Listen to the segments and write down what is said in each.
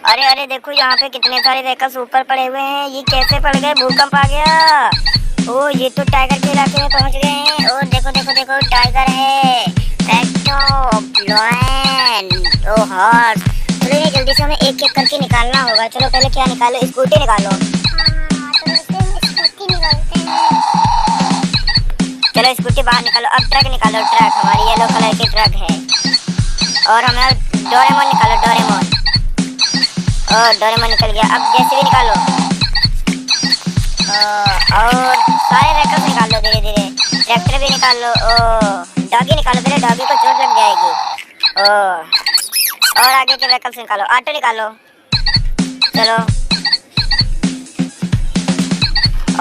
अरे अरे देखो यहाँ पे कितने सारे व्हीकल्स ऊपर पड़े हुए हैं। ये कैसे पड़ गए? भूकंप आ गया। ओ ये तो टाइगर के इलाके में पहुँच गए हैं। और देखो देखो देखो टाइगर है, लायन, ओ हॉर्स। चलो ये जल्दी से हमें एक एक करके निकालना होगा। चलो पहले क्या निकालो? स्कूटी निकालो। चलो स्कूटी बाहर निकालो। अब ट्रक निकालो। ट्रक हमारी येलो कलर की ट्रक है। और हमें डोरेमोन निकालो। डोरेमोन। और डोरेमोन निकल गया। अब जेसीबी निकालो। और सारे व्हीकल्स निकाल लो धीरे धीरे। ट्रैक्टर भी निकाल लो। डॉगी निकालो। पहले डॉगी को चोट लग जाएगी। और आगे के व्हीकल्स निकालो। ऑटो निकालो। चलो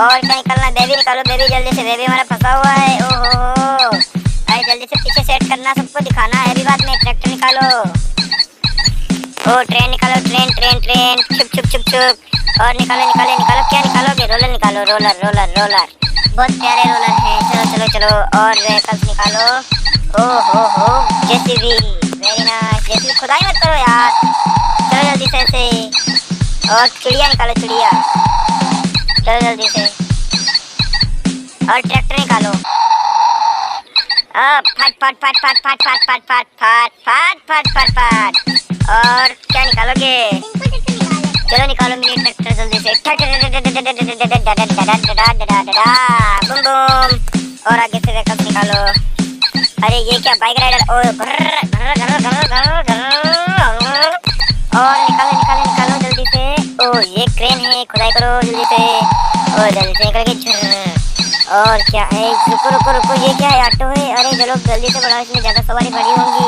और क्या निकालना? बेबी निकालो। बेबी जल्दी से। बेबी हमारा फंसा हुआ है। ओहो अरे जल्दी से पीछे सेट करना, सबको दिखाना है अभी बाद में। ट्रैक्टर निकालो। ओ ट्रेन निकालो। Train train train. छुप छुप छुप छुप। और निकालो निकालो निकालो। क्या निकालोगे? रोलर निकालो। Roller roller roller. बहुत प्यारे रोलर हैं। चलो चलो चलो। और व्हीकल्स निकालो। हो जेसीबी। Very nice. जेसीबी खुदाई मत करो यार। चलो जल्दी से ऐसे। और चिड़िया निकालो। चिड़िया। चलो जल्दी से। और ट्रैक्टर निकालो। फट फट फट फट फट फट फट फट फट फट फट फट फट। और क्या निकालोगे? चलो निकालो मिनी ट्रैक्टर जल्दी से। Boom boom. और आगे से व्हीकल्स निकालो। अरे ये क्या? Bike rider. और निकालो निकालो निकालो जल्दी से। ओ ये क्रेन है, खुदाई करो जल्दी से। और जल्दी से निकल के। और क्या है? रुको रुको रुको। ये क्या है? ऑटो है। अरे चलो जल्दी से बढ़ाओ, इसमें ज्यादा सवारी भरी होंगी।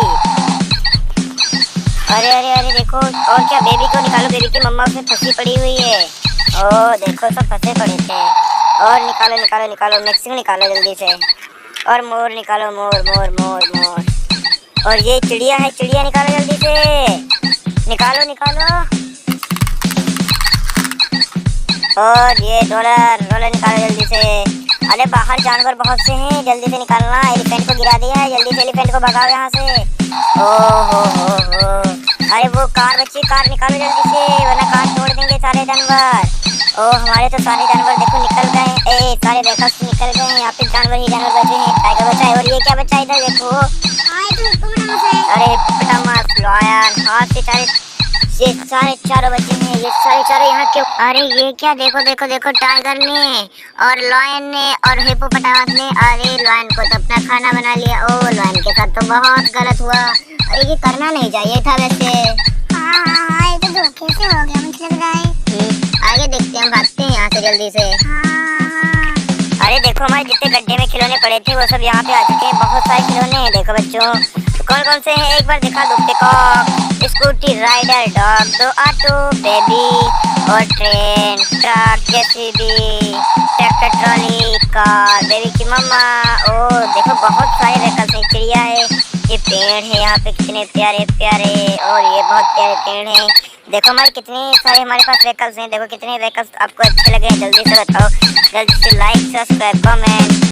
अरे अरे अरे देखो। और क्या? बेबी को निकालो। बेबी की मम्मा उसमें फंसी पड़ी हुई है। ओ देखो सब फंसे पड़े थे। और निकालो निकालो निकालो। मैक्सिमम निकालो जल्दी से। और मोर निकालो। मोर मोर मोर मोर। और ये चिड़िया है। चिड़िया निकालो जल्दी से। निकालो निकालो। और ये रोलर रोलर निकालो जल्दी से। अरे बाहर जानवर बहुत से हैं, जल्दी से निकालना। एलिफेंट को गिरा दिया है। जल्दी से एलिफेंट को भगाओ यहाँ से। हो। अरे वो कार बच्ची, कार निकालो जल्दी से, वरना कार तोड़ देंगे सारे जानवर। ओ हमारे तो सारे जानवर देखो निकल गए। सारे व्हीकल्स निकल गए। यहाँ पे जानवर ही जानवर बचे हैं। टाइगर बचा है। और ये क्या बचा है इधर? देखो। अरे हिप्पोपोटामस, लायन, हाथी। ये सारे चारों बच्चे हैं। ये सारे चारों यहाँ क्यों? अरे ये क्या? देखो देखो देखो। टाइगर ने और लायन ने और हिप्पोपोटामस ने। अरे लायन को तो अपना खाना बना लिया। ओ लायन के साथ तो बहुत गलत हुआ। अरे ये करना नहीं चाहिए था वैसे। हाँ, ये तो धोखे से हो गया मुझे लग रहा है। आगे देखते हैं, हम भागते हैं यहाँ से जल्दी से। अरे देखो हमारे जितने गड्ढे में खिलौने पड़े थे वो सब यहाँ पे आ चुके हैं। बहुत सारे खिलौने हैं। देखो बच्चों कौन कौन से हैं एक बार दिखा दो। Peacock, scooty, rider, dog, 2 auto, baby और train, truck, JCB, tractor, trolley, car, baby की मम्मा। ओ देखो बहुत सारे व्हीकल्स हैं। चिड़िया है। ये पेड़ है यहाँ पे कितने प्यारे प्यारे। और ये बहुत प्यारे पेड़ हैं। देखो हमारे कितने सारे हमारे पास व्हीकल्स हैं। देखो कितने व्हीकल्स आपको अच्छे लगे। जल्दी से बताओ। जल्दी से लाइक, सब्सक्राइब, कमेंट।